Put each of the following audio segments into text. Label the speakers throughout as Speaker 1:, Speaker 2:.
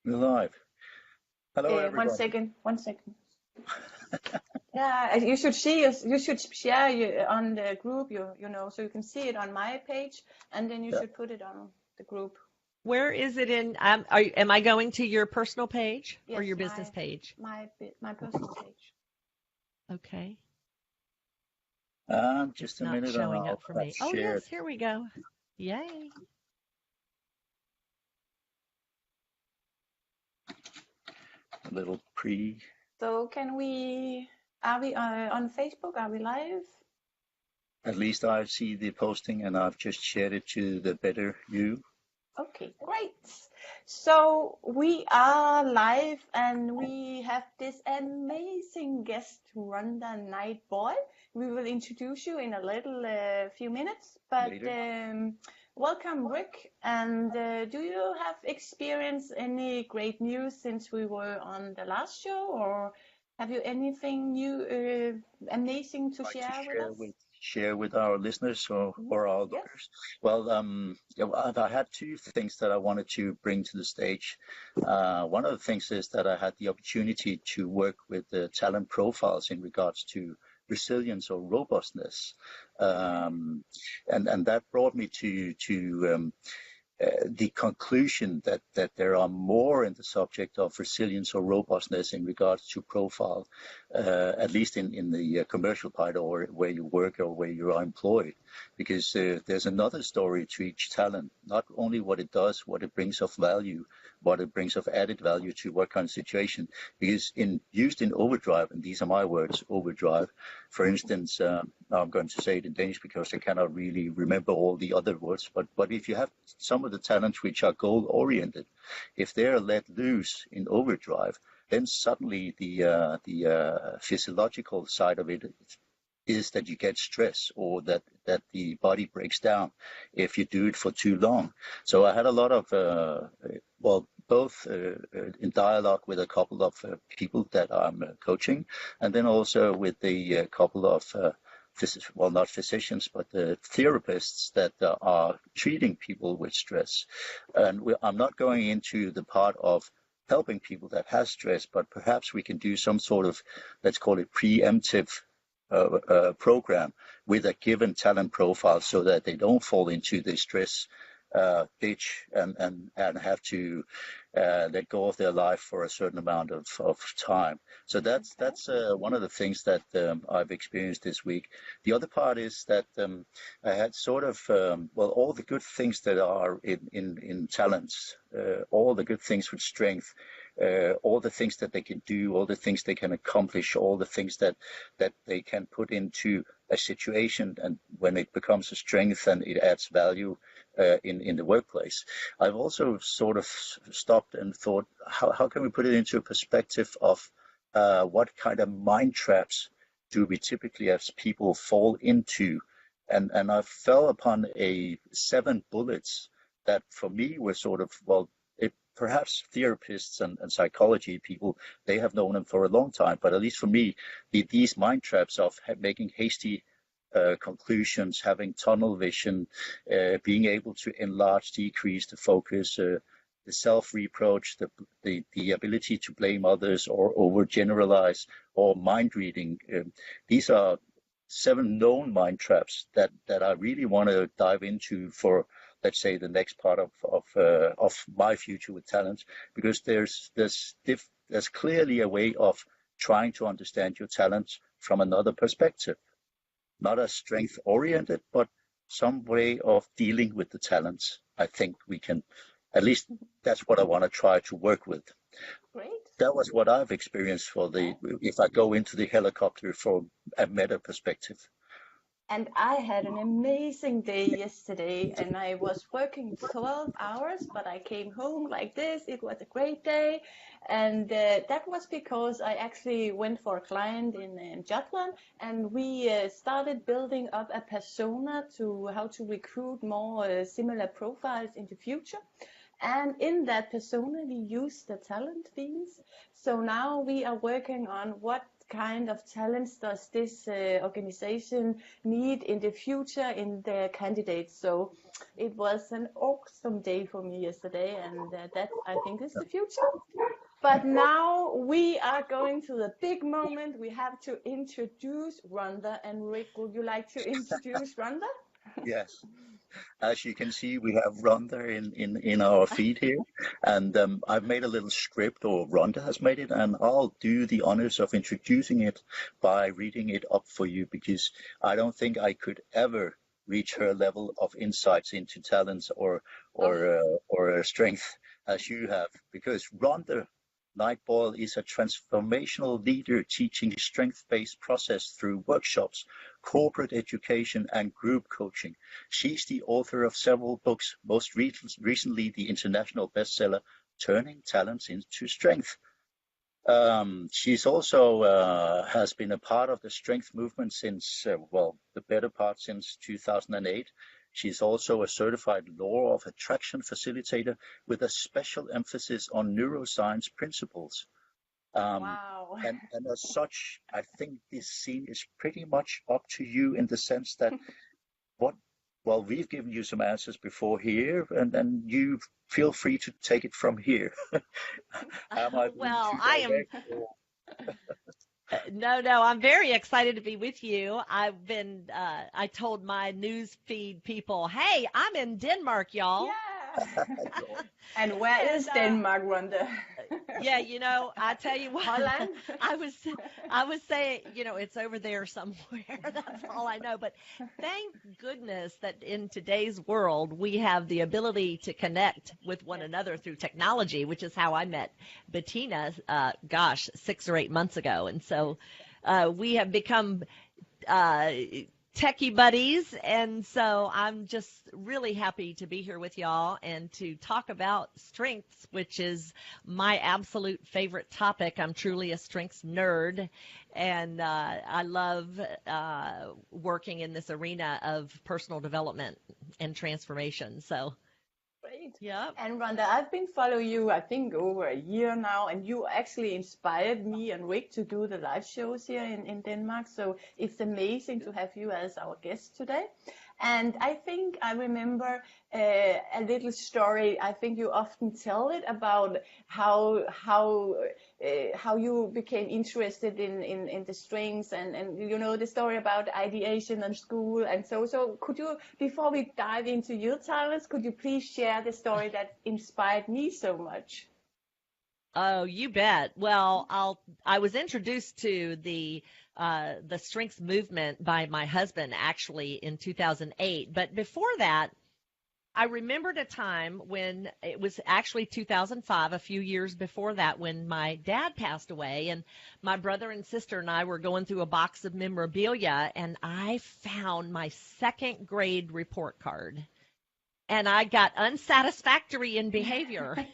Speaker 1: We're live. Hello,
Speaker 2: One
Speaker 1: everybody.
Speaker 2: second, 1 second. Yeah, you should see us. You should share on the group, so you can see it on my page, and then you
Speaker 1: Yeah.
Speaker 2: should put it on the group.
Speaker 3: Where is it in? Am I going to your personal page or
Speaker 2: Yes,
Speaker 3: your business page?
Speaker 2: my personal page.
Speaker 3: Okay,
Speaker 1: Just a
Speaker 3: not
Speaker 1: minute, and
Speaker 3: showing
Speaker 1: I'll
Speaker 3: up for
Speaker 1: have
Speaker 3: me. Oh,
Speaker 1: shared
Speaker 3: yes, here we go. Yay.
Speaker 1: a little pre.
Speaker 2: So are we on Facebook? Are we live?
Speaker 1: At least I see the posting, and I've just shared it to the better you.
Speaker 2: Okay, great. So we are live and we have this amazing guest, Rhonda Knight Boyle. We will introduce you in a little few minutes, but
Speaker 1: Later.
Speaker 2: welcome, Rick. And do you have experienced any great news since we were on the last show, or have you anything new, amazing to
Speaker 1: Like to
Speaker 2: share with us?
Speaker 1: share with our listeners or our
Speaker 2: Yes.
Speaker 1: lookers. Well, yeah, well, I had two things that I wanted to bring to the stage. One of the things is that I had the opportunity to work with the talent profiles in regards to resilience or robustness, and that brought me to the conclusion that there are more in the subject of resilience or robustness in regards to profile, at least in the commercial part or where you work or where you are employed, because there's another story to each talent, not only what it does, what it brings of value, what it brings of added value to what kind of situation, because used in overdrive, and these are my words, overdrive, for instance, I'm going to say it in Danish because I cannot really remember all the other words, but if you have some of the talents which are goal oriented, if they're let loose in overdrive, then suddenly the physiological side of it is that you get stress, or that the body breaks down if you do it for too long. So I had a lot of both in dialogue with a couple of people that I'm coaching, and then also with the couple of not physicians, but the therapists that are treating people with stress. And I'm not going into the part of helping people that has stress, but perhaps we can do some sort of, let's call it preemptive program with a given talent profile, so that they don't fall into the stress ditch and have to let go of their life for a certain amount of time. So that's one of the things that I've experienced this week. The other part is that I had sort of all the good things that are in talents, all the good things with strength, all the things that they can do, all the things they can accomplish, all the things that they can put into a situation, and when it becomes a strength and it adds value in the workplace. I've also sort of stopped and thought, how can we put it into a perspective of what kind of mind traps do we typically as people fall into? And I fell upon 7 bullets that for me were sort of, perhaps therapists and psychology people, they have known them for a long time, but at least for me, these mind traps of making hasty conclusions, having tunnel vision, being able to enlarge, decrease the focus, the self-reproach, the ability to blame others or overgeneralize, or mind reading. These are 7 known mind traps that I really want to dive into for, let's say, the next part of my future with talent, because there's clearly a way of trying to understand your talents from another perspective, not as strength oriented, but some way of dealing with the talents. I think we can, at least that's what I want to try to work with.
Speaker 2: Great.
Speaker 1: That was what I've experienced if I go into the helicopter from a meta perspective.
Speaker 2: And I had an amazing day yesterday, and I was working 12 hours, but I came home like this. It was a great day. And that was because I actually went for a client in Jutland, and we started building up a persona to how to recruit more similar profiles in the future. And in that persona, we use the talent themes. So now we are working on what kind of talents does this organization need in the future in their candidates. So it was an awesome day for me yesterday, and that I think is the future. But now we are going to the big moment. We have to introduce Rhonda. And Rick, would you like to introduce Rhonda?
Speaker 1: Yes. As you can see, we have Rhonda in our feed here, and I've made a little script, or Rhonda has made it, and I'll do the honors of introducing it by reading it up for you, because I don't think I could ever reach her level of insights into talents or strength as you have, because Rhonda Knight Boyle is a transformational leader teaching strength-based process through workshops, corporate education, and group coaching. She's the author of several books, most recently the international bestseller, Turning Talents into Strength. She's also has been a part of the strength movement since, the better part since 2008. She's also a certified law of attraction facilitator with a special emphasis on neuroscience principles.
Speaker 2: Wow.
Speaker 1: And as such, I think this scene is pretty much up to you in the sense that we've given you some answers before here, and then you feel free to take it from here. Am I
Speaker 3: Well, I am. No, I'm very excited to be with you. I told my news feed people, hey, I'm in Denmark, y'all.
Speaker 2: Yeah. And where is Denmark, Rhonda?
Speaker 3: Yeah, I tell you what,
Speaker 2: Holland?
Speaker 3: I was saying, it's over there somewhere. That's all I know. But thank goodness that in today's world, we have the ability to connect with one another through technology, which is how I met Bettina, 6 or 8 months ago. And so we have become techie buddies, and so I'm just really happy to be here with y'all and to talk about strengths, which is my absolute favorite topic. I'm truly a strengths nerd, and I love working in this arena of personal development and transformation. So
Speaker 2: Great.
Speaker 3: yeah.
Speaker 2: And Rhonda, I've been following you, I think, over a year now, and you actually inspired me and Rick to do the live shows here in Denmark. So it's amazing to have you as our guest today. And I think I remember a little story. I think you often tell it about how you became interested in the strengths and the story about ideation and school. And so could you, before we dive into your talents, could you please share the story that inspired me so much?
Speaker 3: Oh, you bet. Well, I was introduced to the strengths movement by my husband actually in 2008. But before that, I remembered a time when it was actually 2005, a few years before that, when my dad passed away, and my brother and sister and I were going through a box of memorabilia, and I found my second grade report card, and I got unsatisfactory in behavior.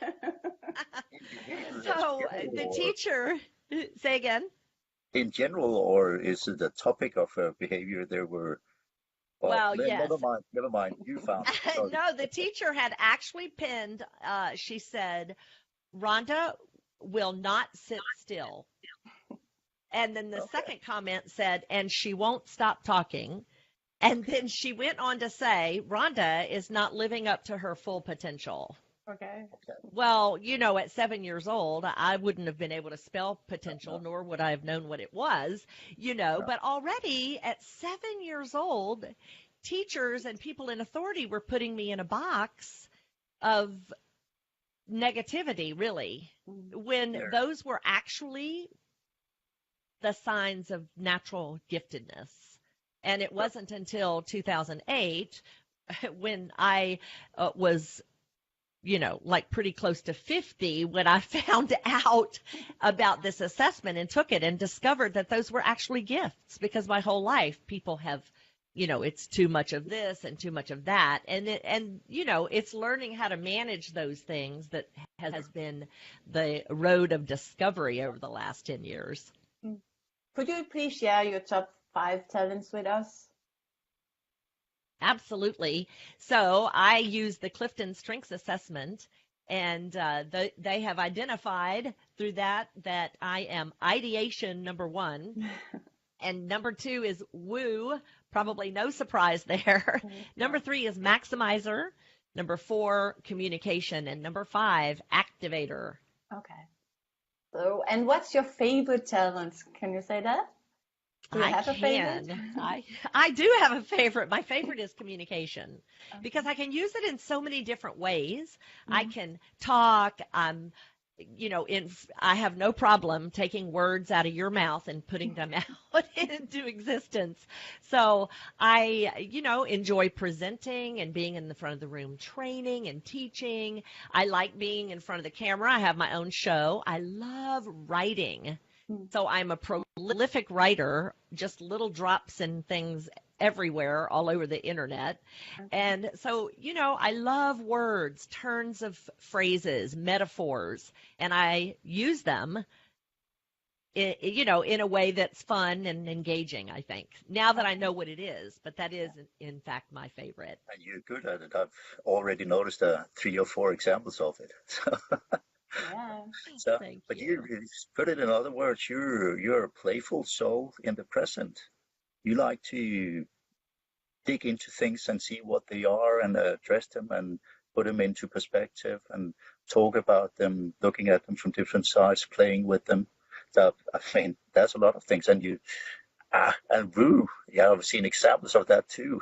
Speaker 3: So the teacher, say again?
Speaker 1: In general, or is it the topic of behavior there were?
Speaker 3: Well, yes.
Speaker 1: Never mind. You found it.
Speaker 3: No, the teacher had actually pinned, she said, Rhonda will not sit still. And then the second comment said, and she won't stop talking. And then she went on to say, Rhonda is not living up to her full potential.
Speaker 2: Okay.
Speaker 3: Well, at 7 years old, I wouldn't have been able to spell potential, nor would I have known what it was, but already at 7 years old, teachers and people in authority were putting me in a box of negativity, really, when those were actually the signs of natural giftedness. And it wasn't until 2008 when I was pretty close to 50 when I found out about this assessment and took it and discovered that those were actually gifts, because my whole life people have, it's too much of this and too much of that. And it's learning how to manage those things that has been the road of discovery over the last 10 years.
Speaker 2: Could you please share your top 5 talents with us?
Speaker 3: Absolutely. So I use the Clifton Strengths Assessment, And they have identified through that I am ideation number one. And number two is woo, probably no surprise there. Number three is maximizer. Number four, communication. And number five, activator.
Speaker 2: Okay. So, and what's your favorite talent? Can you say that? Do you have a favorite?
Speaker 3: I do have a favorite. My favorite is communication because I can use it in so many different ways. I can talk. I have no problem taking words out of your mouth and putting them out into existence. So I, enjoy presenting and being in the front of the room training and teaching. I like being in front of the camera. I have my own show. I love writing. So I'm a prolific writer, just little drops and things everywhere all over the internet. And so, I love words, turns of phrases, metaphors, and I use them, in a way that's fun and engaging, I think, now that I know what it is. But that is, in fact, my favorite.
Speaker 1: And you're good at it. I've already noticed 3 or 4 examples of it.
Speaker 2: Yeah.
Speaker 1: So,
Speaker 3: Thank
Speaker 1: but
Speaker 3: you.
Speaker 1: you put it in other words, you're a playful soul in the present. You like to dig into things and see what they are and address them and put them into perspective and talk about them, looking at them from different sides, playing with them. So, I mean, there's a lot of things. And and woo, yeah, I've seen examples of that too.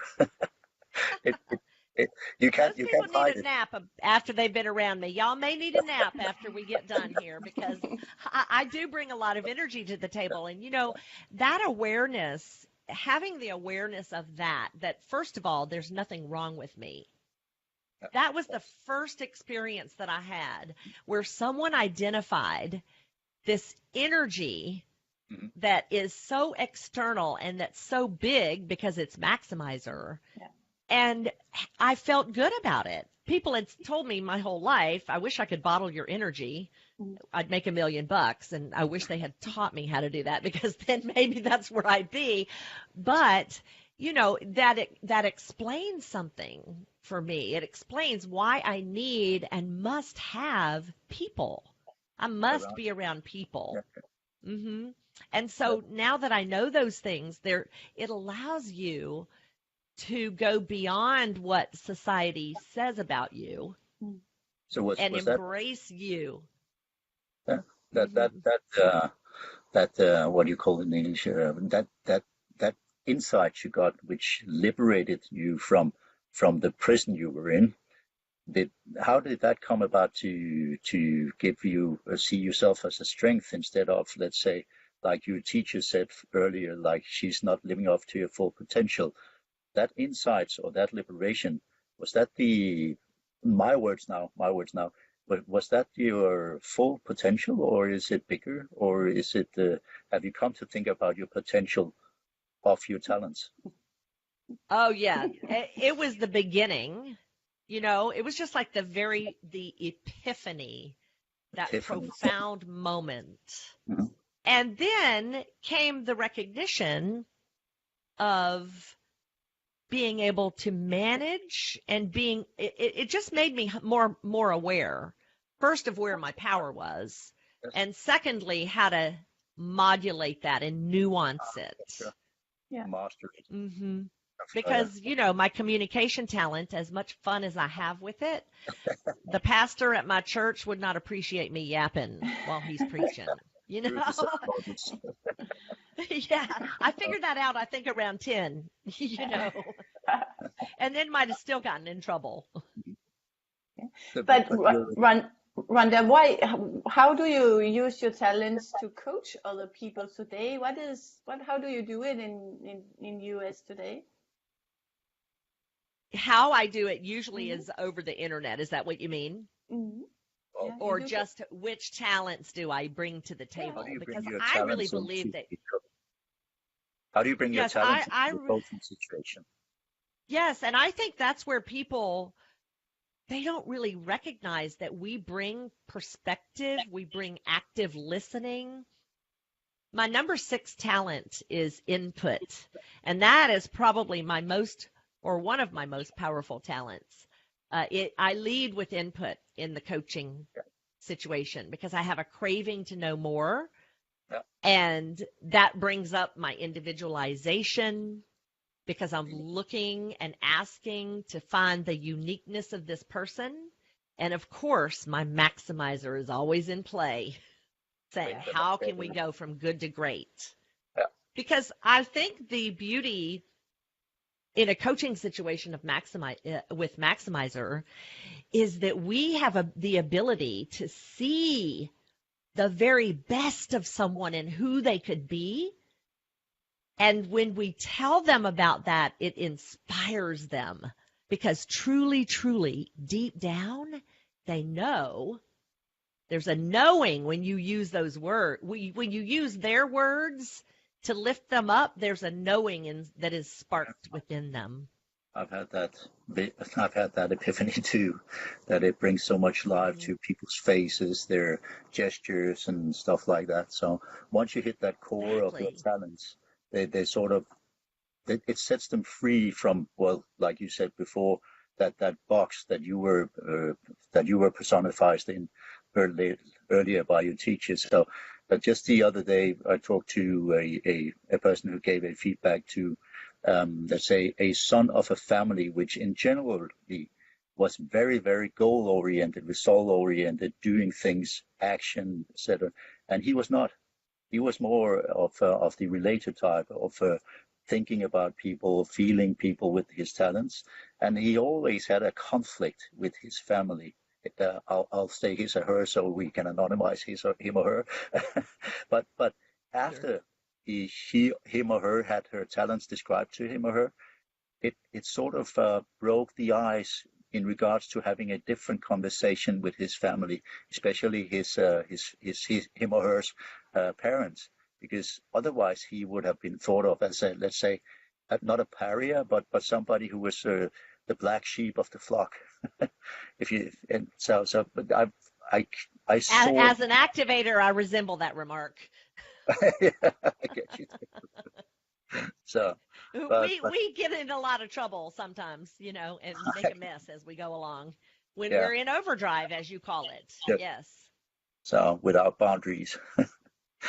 Speaker 1: You
Speaker 3: Those
Speaker 1: can't
Speaker 3: people
Speaker 1: hide
Speaker 3: need a
Speaker 1: it.
Speaker 3: nap after they've been around me. Y'all may need a nap after we get done here because I do bring a lot of energy to the table. And, that awareness, having the awareness of that first of all, there's nothing wrong with me. That was the first experience that I had where someone identified this energy that is so external and that's so big because it's maximizer.
Speaker 2: Yeah.
Speaker 3: And I felt good about it. People had told me my whole life, I wish I could bottle your energy. I'd make $1 million, and I wish they had taught me how to do that because then maybe that's where I'd be. But, that explains something for me. It explains why I need and must have people. I must be around people. And so now that I know those things, it allows you to go beyond what society says about you and embrace you.
Speaker 1: Yeah, what do you call it in English? That insight you got, which liberated you from the prison you were in. How did that come about to give you see yourself as a strength instead of, let's say, like your teacher said earlier, like she's not living up to your full potential? That insights or that liberation, was that my words now, but was that your full potential, or is it bigger, or is it, have you come to think about your potential of your talents?
Speaker 3: Oh, yeah. It was the beginning. It was just like the epiphany, that profound moment. And then came the recognition of being able to manage and it just made me more aware, first of where my power was, and secondly, how to modulate that and nuance it.
Speaker 1: Master it.
Speaker 3: Because, my communication talent, as much fun as I have with it, the pastor at my church would not appreciate me yapping while he's preaching. Yeah, I figured that out, I think, around 10, and then might have still gotten in trouble.
Speaker 2: But Rhonda, how do you use your talents to coach other people today? How do you do it in US today?
Speaker 3: How I do it usually is over the internet. Is that what you mean? Or just which talents do I bring to the table? Because I really believe that.
Speaker 1: How do you bring your talents into the coaching situation?
Speaker 3: Yes, and I think that's where people, they don't really recognize that we bring perspective, we bring active listening. My number 6 talent is input, and that is probably one of my most powerful talents. I lead with input in the coaching situation because I have a craving to know more.
Speaker 1: Yeah.
Speaker 3: And that brings up my individualization because I'm looking and asking to find the uniqueness of this person. And of course, my maximizer is always in play, saying, how can we go from good to great?
Speaker 1: Yeah.
Speaker 3: Because I think the beauty in a coaching situation of with Maximizer is that we have the ability to see the very best of someone and who they could be. And when we tell them about that, it inspires them because truly, truly, deep down, they know. There's a knowing when you use those words. When you use their words to lift them up, there's a knowing that is sparked within them.
Speaker 1: I've had that epiphany too, that it brings so much life to people's faces, their gestures and stuff like that. So once you hit that core of their talents, they sort of, it sets them free from, well, like you said before, that box that you were personified in earlier by your teachers. So, but just the other day, I talked to a person who gave a feedback to, let's say, a son of a family, which in general was very, very goal-oriented, result-oriented, doing things, action, etc. And he was not. He was more of the relator type, of thinking about people, feeling people with his talents. And he always had a conflict with his family. I'll say his or her so we can anonymize him or her. but after him or her had her talents described to him or her, it sort of broke the ice in regards to having a different conversation with his family, especially him or her parents, because otherwise he would have been thought of as let's say, not a pariah, but somebody who was the black sheep of the flock. But I saw,
Speaker 3: as an activator, I resemble that remark.
Speaker 1: Yeah, I get you. So
Speaker 3: we get in a lot of trouble sometimes, and make a mess as we go along when we're in overdrive, as you call it.
Speaker 1: Yep.
Speaker 3: Yes.
Speaker 1: So without boundaries.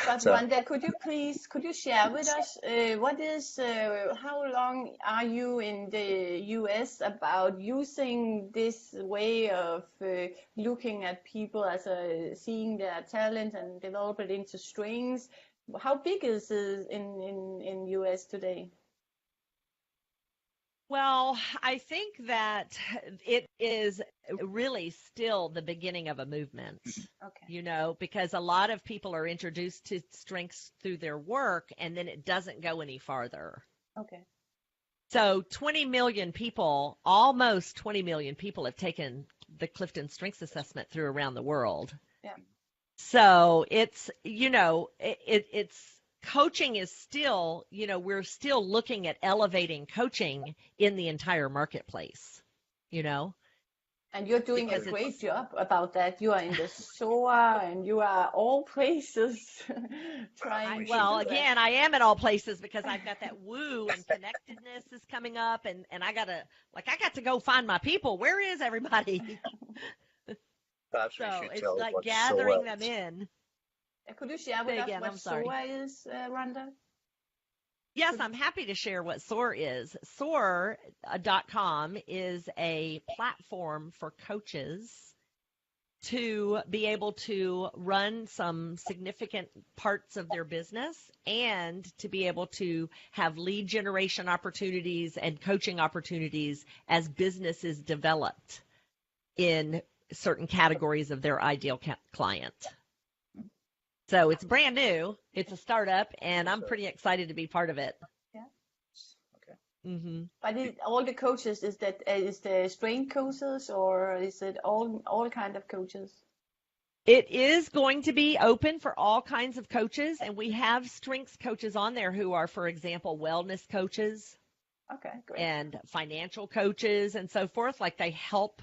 Speaker 2: But Rhonda, could you share with us how long are you in the US about using this way of looking at people as seeing their talent and develop it into strengths? How big is it in US today?
Speaker 3: Well, I think that it is really still the beginning of a movement, because a lot of people are introduced to strengths through their work and then it doesn't go any farther.
Speaker 2: Okay.
Speaker 3: So 20 million people, almost 20 million people have taken the Clifton Strengths Assessment through around the world.
Speaker 2: Yeah.
Speaker 3: So it's, it's coaching is still, we're still looking at elevating coaching in the entire marketplace,
Speaker 2: And you're doing a great job about that. You are in the SOAR and you are all places trying.
Speaker 3: Well, again, I am in all places because I've got that woo and connectedness is coming up and I got to go find my people. Where is everybody? So it's like gathering them in.
Speaker 2: Could you share with us what SOAR is, Rhonda?
Speaker 3: Yes, I'm happy to share what SOAR is. SOAR.com is a platform for coaches to be able to run some significant parts of their business and to be able to have lead generation opportunities and coaching opportunities as business is developed in certain categories of their ideal client. So it's brand new. It's a startup, and I'm pretty excited to be part of it.
Speaker 2: Yeah.
Speaker 1: Okay.
Speaker 3: Mm-hmm.
Speaker 2: But all the coaches, is the strength coaches or is it all kind of coaches?
Speaker 3: It is going to be open for all kinds of coaches, and we have strengths coaches on there who are, for example, wellness coaches.
Speaker 2: Okay, great.
Speaker 3: And financial coaches and so forth. Like they help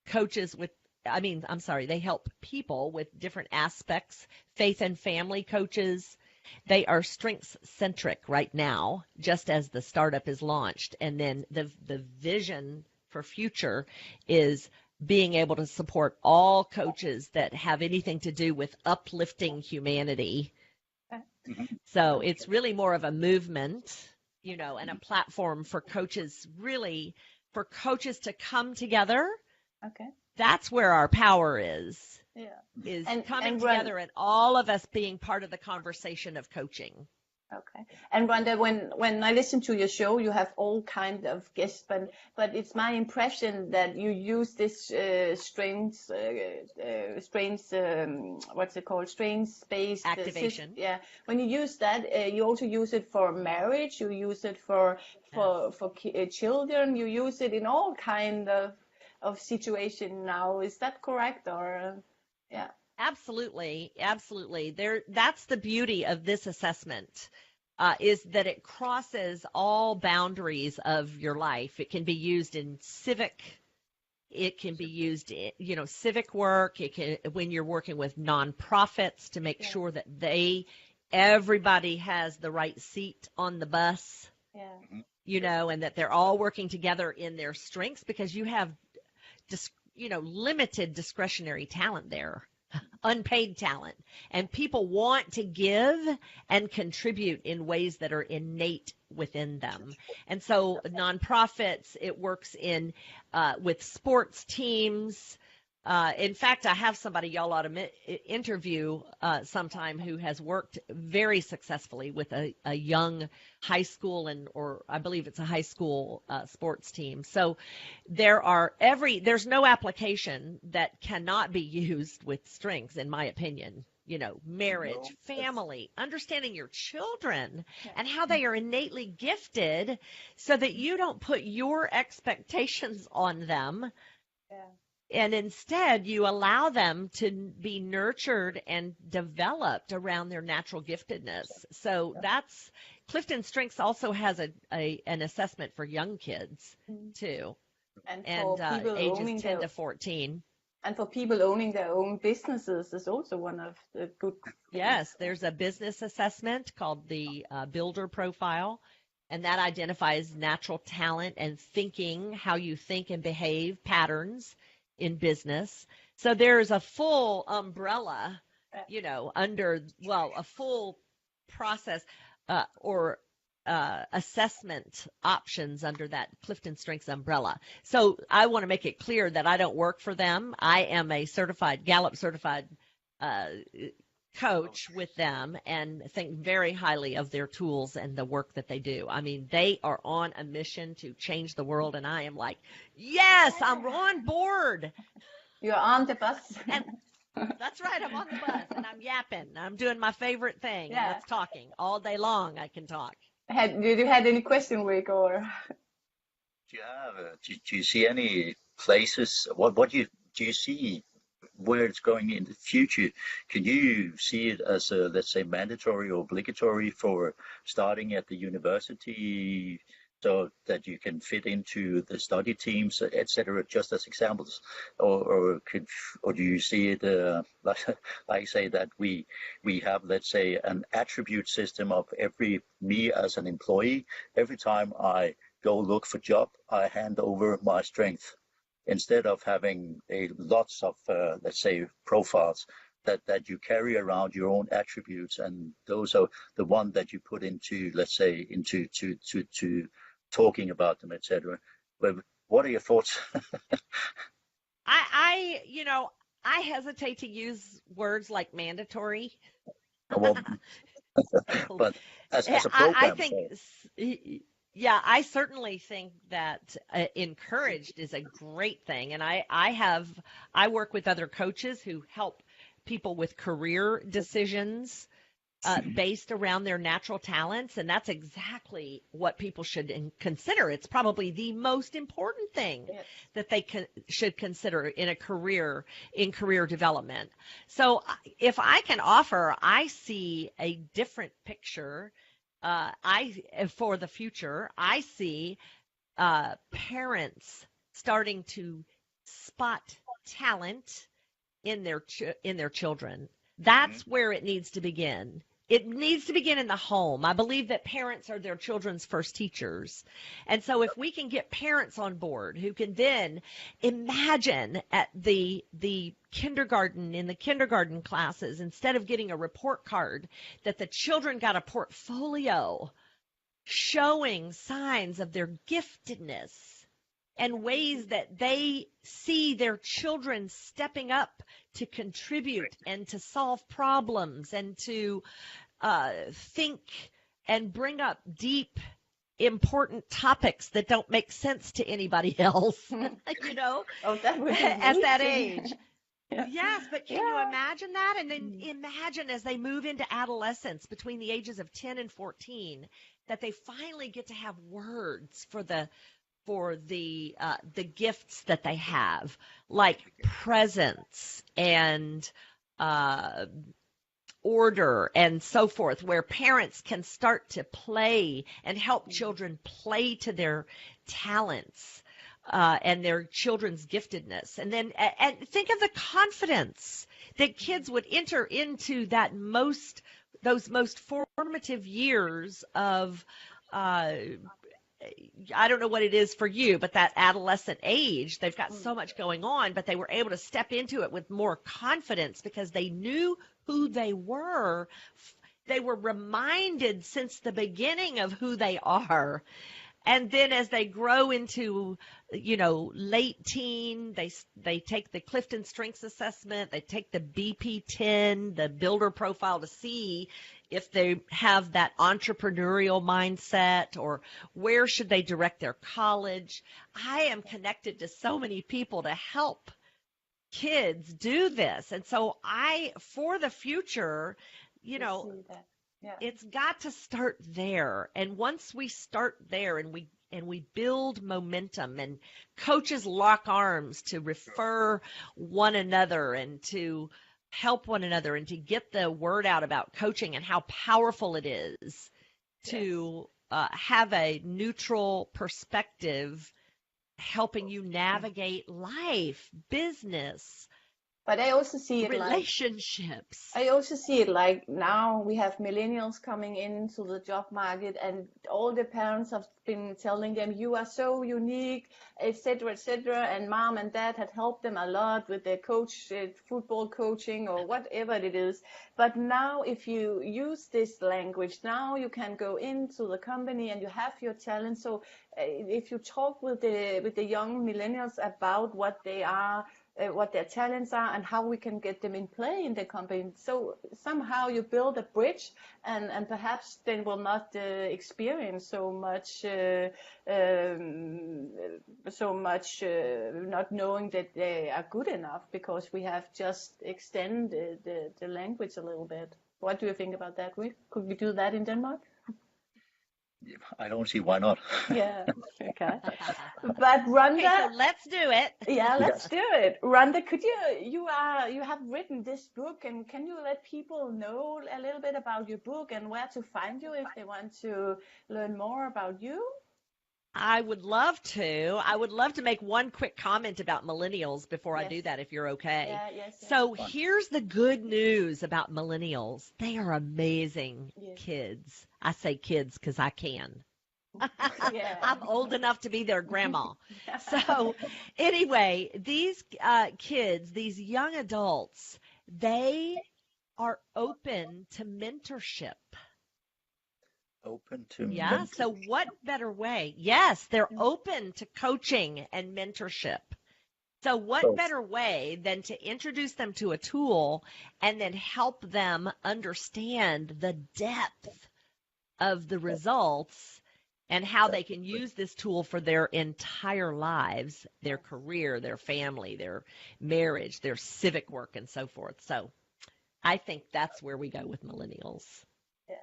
Speaker 3: coaches with, they help people with different aspects, faith and family coaches. They are strengths centric right now, just as the startup is launched. And then the vision for future is being able to support all coaches that have anything to do with uplifting humanity. So it's really more of a movement, you know, and a platform for coaches, really for coaches to come together.
Speaker 2: Okay.
Speaker 3: That's where our power is.
Speaker 2: Yeah.
Speaker 3: Is
Speaker 2: And
Speaker 3: coming together and all of us being part of the conversation of coaching.
Speaker 2: Okay. And Rhonda, when I listen to your show, you have all kind of guests, but it's my impression that you use this what's it called? Strengths-based
Speaker 3: activation.
Speaker 2: Yeah. When you use that, you also use it for marriage. You use it for children. You use it in all kind of situation now. Is that correct? Or yeah.
Speaker 3: Absolutely. That's the beauty of this assessment, is that it crosses all boundaries of your life. It can be used in civic. It can be used in, you know, civic work. It can, when you're working with nonprofits, to make sure that everybody has the right seat on the bus.
Speaker 2: Yeah.
Speaker 3: You know, and that they're all working together in their strengths, because you have limited discretionary talent there. Unpaid talent, and people want to give and contribute in ways that are innate within them. And so nonprofits, it works in with sports teams. In fact, I have somebody y'all ought to interview sometime who has worked very successfully with a young high school or I believe it's a high school sports team. So there's no application that cannot be used with strengths, in my opinion. You know, marriage, family, understanding your children and how they are innately gifted, so that you don't put your expectations on them.
Speaker 2: Yeah.
Speaker 3: And instead, you allow them to be nurtured and developed around their natural giftedness. So that's Clifton Strengths also has an assessment for young kids too, and
Speaker 2: people
Speaker 3: ages 10 to 14.
Speaker 2: And for people owning their own businesses is also one of the good things.
Speaker 3: Yes, there's a business assessment called the Builder Profile, and that identifies natural talent and thinking, how you think and behave patterns in business. So there's a full umbrella, you know, a full process or assessment options under that Clifton Strengths umbrella. So I want to make it clear that I don't work for them. I am a Gallup certified coach with them, and think very highly of their tools and the work that they do. I mean, they are on a mission to change the world, and I am like, yes, I'm on board.
Speaker 2: You're on the bus.
Speaker 3: And that's right, I'm on the bus, and I'm yapping. I'm doing my favorite thing. Yeah. That's talking. All day long I can talk.
Speaker 2: Did you have any question, Rick, or?
Speaker 1: Do you see any places, do you see where it's going in the future? Can you see it as a, let's say, mandatory or obligatory for starting at the university, so that you can fit into the study teams, etc., just as examples, or do you see it like say that we have, let's say, an attribute system of me as an employee, every time I go look for job, I hand over my strength, instead of having lots of let's say profiles that you carry around your own attributes, and those are the one that you put into, let's say, into to talking about them, etc. But what are your thoughts?
Speaker 3: I hesitate to use words like mandatory.
Speaker 1: Well, but as a program,
Speaker 3: I think. Yeah, I certainly think that encouraged is a great thing. And I work with other coaches who help people with career decisions based around their natural talents. And that's exactly what people should consider. It's probably the most important thing that they should consider in career development. So if I can offer, I see a different picture. For the future, I see parents starting to spot talent in their children. That's where it needs to begin. It needs to begin in the home. I believe that parents are their children's first teachers. And so if we can get parents on board who can then imagine at the kindergarten, in the kindergarten classes, instead of getting a report card, that the children got a portfolio showing signs of their giftedness and ways that they see their children stepping up to contribute and to solve problems and to think and bring up deep, important topics that don't make sense to anybody else, you know,
Speaker 2: Oh, that would be
Speaker 3: at that
Speaker 2: amazing.
Speaker 3: age.
Speaker 2: Yeah.
Speaker 3: Yes, but can
Speaker 2: Yeah.
Speaker 3: you imagine that? And then imagine as they move into adolescence between the ages of 10 and 14 that they finally get to have words for the gifts that they have, like presence and order and so forth, where parents can start to play and help children play to their talents and their children's giftedness. And then and think of the confidence that kids would enter into those most formative years of I don't know what it is for you, but that adolescent age, they've got so much going on, but they were able to step into it with more confidence because they knew who they were. They were reminded since the beginning of who they are. And then as they grow into, late teen, they take the Clifton Strengths Assessment, they take the BP-10, the builder profile to see if they have that entrepreneurial mindset or where should they direct their college. I am connected to so many people to help kids do this. And so for the future,
Speaker 2: See that. Yeah.
Speaker 3: it's got to start there. And once we start there and we build momentum and coaches lock arms to refer one another and to help one another and to get the word out about coaching and how powerful it is to have a neutral perspective helping you navigate life, business,
Speaker 2: But I also see it
Speaker 3: relationships.
Speaker 2: like now we have millennials coming into the job market, and all the parents have been telling them, you are so unique, etc., etc. And mom and dad had helped them a lot with their football coaching or whatever it is. But now if you use this language, now you can go into the company and you have your talent. So if you talk with the young millennials about what they are, what their talents are and how we can get them in play in the company. So somehow you build a bridge and perhaps they will not experience so much not knowing that they are good enough because we have just extended the language a little bit. What do you think about that, Rick? Could we do that in Denmark?
Speaker 1: I don't see why not.
Speaker 2: Yeah, okay. But Rhonda,
Speaker 3: Okay, so let's do it.
Speaker 2: Yeah, let's do it. Rhonda, could you have written this book, and can you let people know a little bit about your book and where to find you if they want to learn more about you?
Speaker 3: I would love to. I would love to make one quick comment about millennials before I do that, if you're okay.
Speaker 2: Yeah, yes.
Speaker 3: So here's the good news about millennials. They are amazing
Speaker 2: Yes.
Speaker 3: kids. I say kids because I can.
Speaker 2: Yeah.
Speaker 3: I'm old enough to be their grandma. So anyway, these kids, these young adults, they are open to mentorship.
Speaker 1: Open to
Speaker 3: Yeah. So what better way? Yes, they're open to coaching and mentorship. So what better way than to introduce them to a tool and then help them understand the depth of the results and how they can use this tool for their entire lives, their career, their family, their marriage, their civic work, and so forth. So I think that's where we go with millennials.
Speaker 2: Yes,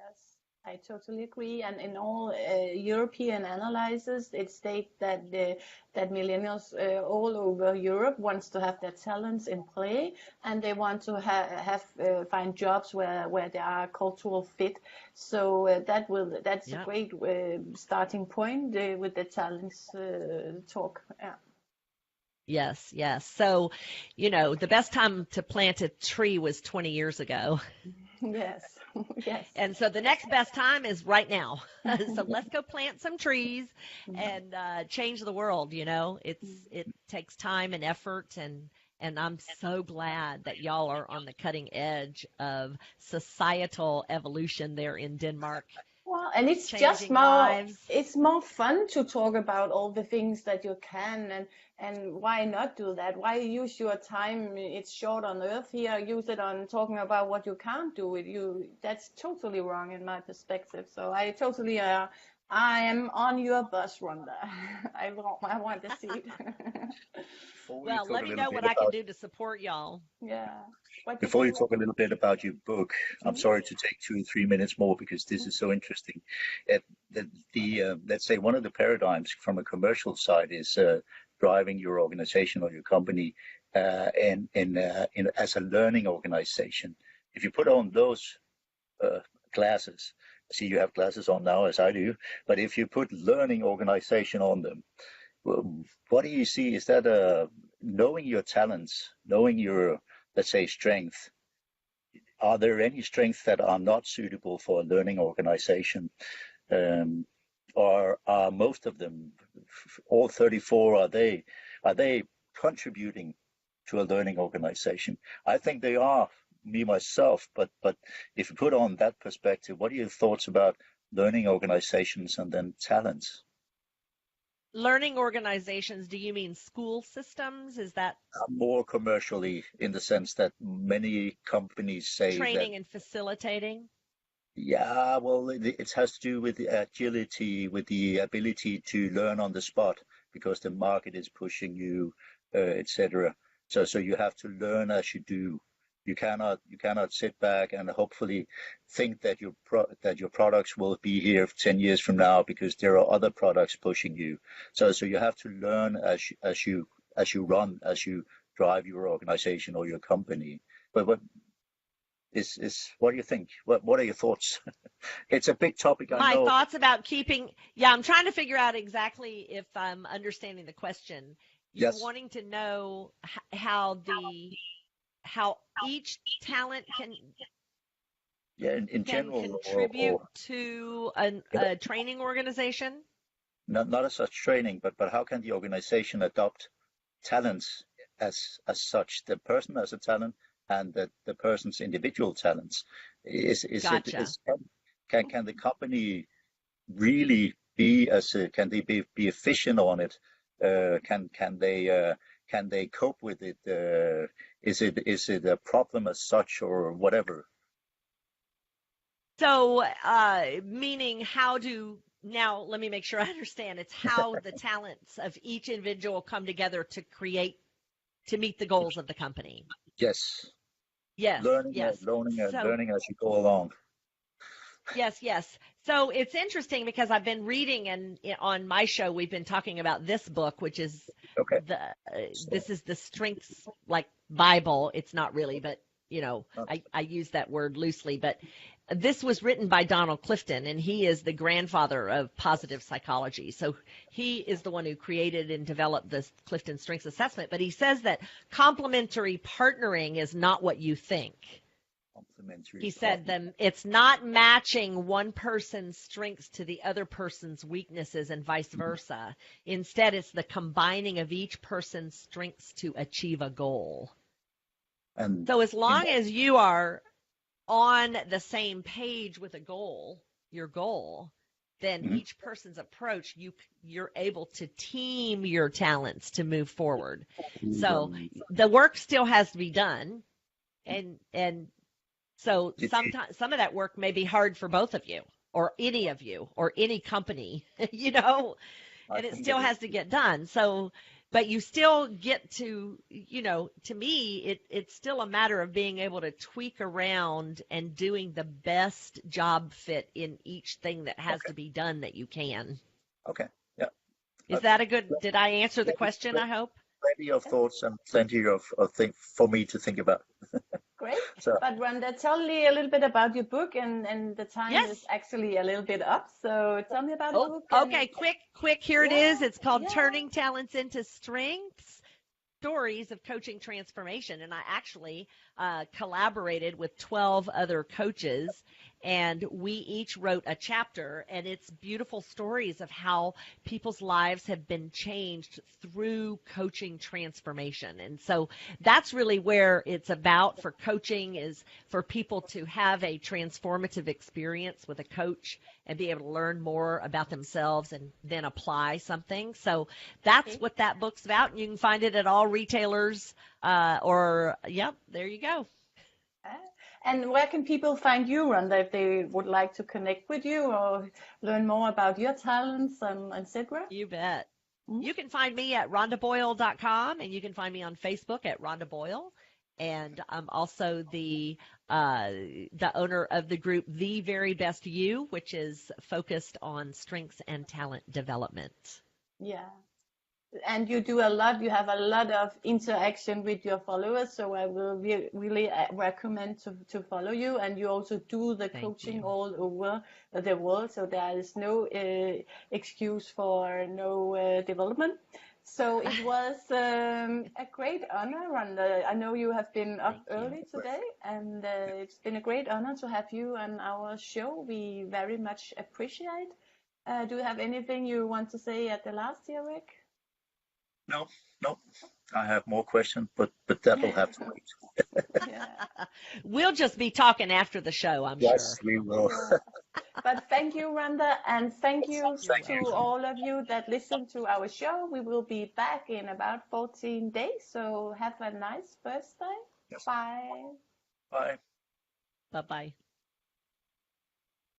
Speaker 2: I totally agree. And in all European analyses, it states that that millennials all over Europe wants to have their talents in play, and they want to find jobs where they are cultural fit. So that's a great starting point with the talents talk. Yeah.
Speaker 3: Yes, yes. So, the best time to plant a tree was 20 years ago.
Speaker 2: Yes. Yes.
Speaker 3: And so the next best time is right now. So let's go plant some trees and change the world. It takes time and effort, and I'm so glad that y'all are on the cutting edge of societal evolution there in Denmark.
Speaker 2: Well, and it's just
Speaker 3: Changing
Speaker 2: more,
Speaker 3: lives.
Speaker 2: it's more fun to talk about all the things that you can, and why not do that? Why use your time? It's short on earth here. Use it on talking about what you can't do with you. That's totally wrong in my perspective. So I totally, I am on your bus, Rhonda. I want the seat.
Speaker 1: Before you
Speaker 3: Well,
Speaker 1: talk
Speaker 3: let
Speaker 1: a
Speaker 3: me
Speaker 1: little
Speaker 3: know
Speaker 1: bit
Speaker 3: what I can
Speaker 1: about
Speaker 3: do to support y'all.
Speaker 2: Yeah. What did
Speaker 1: Before you
Speaker 2: you?
Speaker 1: talk a little bit about your book, I'm
Speaker 2: Mhm.
Speaker 1: sorry to take 2 or 3 minutes more because this is so interesting. Uh, let's say one of the paradigms from a commercial side is driving your organization or your company as a learning organization. If you put on those glasses, I see you have glasses on now, as I do, but if you put learning organization on them, what do you see? Is that knowing your talents, knowing your, let's say, strength? Are there any strengths that are not suitable for a learning organization? Um, or are most of them, all 34, are they contributing to a learning organization? I think they are, me myself, but if you put on that perspective, what are your thoughts about learning organizations and then talents?
Speaker 3: Learning organizations, do you mean school systems? Is that
Speaker 1: More commercially, in the sense that many companies say that,
Speaker 3: training and facilitating?
Speaker 1: yeah, well, it has to do with the agility, with the ability to learn on the spot, because the market is pushing you, etc. So you have to learn as you do. You cannot sit back and hopefully think that your products will be here 10 years from now because there are other products pushing you. So you have to learn as you drive your organization or your company. But what do you think? What are your thoughts? It's a big topic, I
Speaker 3: My
Speaker 1: know.
Speaker 3: thoughts about yeah, I'm trying to figure out exactly if I'm understanding the question. You're
Speaker 1: Yes.
Speaker 3: wanting to know how each talent
Speaker 1: Yeah, in
Speaker 3: can
Speaker 1: general,
Speaker 3: contribute
Speaker 1: or
Speaker 3: to
Speaker 1: you know,
Speaker 3: a training organization.
Speaker 1: not as such training, but how can the organization adopt talents as such, the person as a talent and the person's individual talents? Is it
Speaker 3: Gotcha.
Speaker 1: is can the company really can they be efficient on it? Can they cope with it? Is it a problem as such or whatever?
Speaker 3: So, meaning now let me make sure I understand. It's how the talents of each individual come together to meet the goals of the company.
Speaker 1: Yes,
Speaker 3: Yes,
Speaker 1: learning,
Speaker 3: yes. So,
Speaker 1: learning as you go along.
Speaker 3: yes, yes. So it's interesting because I've been reading, and on my show we've been talking about this book, which is
Speaker 1: Okay.
Speaker 3: this is the Strengths like Bible. It's not really, but
Speaker 1: Uh,
Speaker 3: I use that word loosely, but this was written by Donald Clifton, and he is the grandfather of positive psychology. So he is the one who created and developed this Clifton Strengths Assessment. But he says that complementary partnering is not what you think.
Speaker 1: Complementary
Speaker 3: He said
Speaker 1: partner.
Speaker 3: it's not matching one person's strengths to the other person's weaknesses and vice versa. Instead, it's the combining of each person's strengths to achieve a goal.
Speaker 1: And
Speaker 3: So as
Speaker 1: in
Speaker 3: long
Speaker 1: that,
Speaker 3: as you are on the same page with your goal, then
Speaker 1: mhm,
Speaker 3: each person's approach, you're able to team your talents to move forward. So the work still has to be done, and so
Speaker 1: did you,
Speaker 3: sometimes some of that work may be hard for both of you or any company,
Speaker 1: I
Speaker 3: and it
Speaker 1: think it
Speaker 3: still
Speaker 1: is.
Speaker 3: has to get done. So, but you still get to me, it's still a matter of being able to tweak around and doing the best job fit in each thing that has
Speaker 1: Okay.
Speaker 3: to be done that you can.
Speaker 1: Okay. Yeah.
Speaker 3: Is
Speaker 1: Uh,
Speaker 3: that did I answer the
Speaker 1: plenty,
Speaker 3: question, I hope?
Speaker 1: plenty of thoughts and plenty of things for me to think about.
Speaker 2: Great.
Speaker 1: So
Speaker 2: But Rhonda, tell me a little bit about your book, and the time is
Speaker 3: Yes.
Speaker 2: actually a little bit up. So tell me about the
Speaker 3: Oh,
Speaker 2: book
Speaker 3: okay.
Speaker 2: and
Speaker 3: Quick. Here it
Speaker 2: yeah,
Speaker 3: is. It's called
Speaker 2: yeah.
Speaker 3: Turning Talents into Strengths. Stories of Coaching Transformation. And collaborated with 12 other coaches, and we each wrote a chapter, and it's beautiful stories of how people's lives have been changed through coaching transformation. And so that's really where it's about for coaching, is for people to have a transformative experience with a coach and be able to learn more about themselves and then apply something. So that's what that book's about. And you can find it at all retailers there you go.
Speaker 2: And where can people find you, Rhonda, if they would like to connect with you or learn more about your talents and etc.?
Speaker 3: You bet. You can find me at rhondaboyle.com, and you can find me on Facebook at Rhonda Boyle. And I'm also the owner of the group The Very Best You, which is focused on strengths and talent development.
Speaker 2: Yeah. And you do a lot, you have a lot of interaction with your followers, so I will really recommend to follow you. And you also do the coaching all over the world, so there is no excuse for no development. So it was a great honor, Rhonda. I know you have been up early today, and it's been a great honor to have you on our show. We very much appreciate. Do you have anything you want to say at the last year, Rick?
Speaker 1: No. I have more questions, but that'll have to wait.
Speaker 2: Yeah.
Speaker 3: We'll just be talking after the show, I'm sure.
Speaker 1: Yes, we will.
Speaker 2: Yeah. But thank you, Rhonda, and thank you to all of you that listen to our show. We will be back in about 14 days, so have a nice birthday.
Speaker 1: Yes.
Speaker 2: Bye.
Speaker 1: Bye.
Speaker 3: Bye-bye.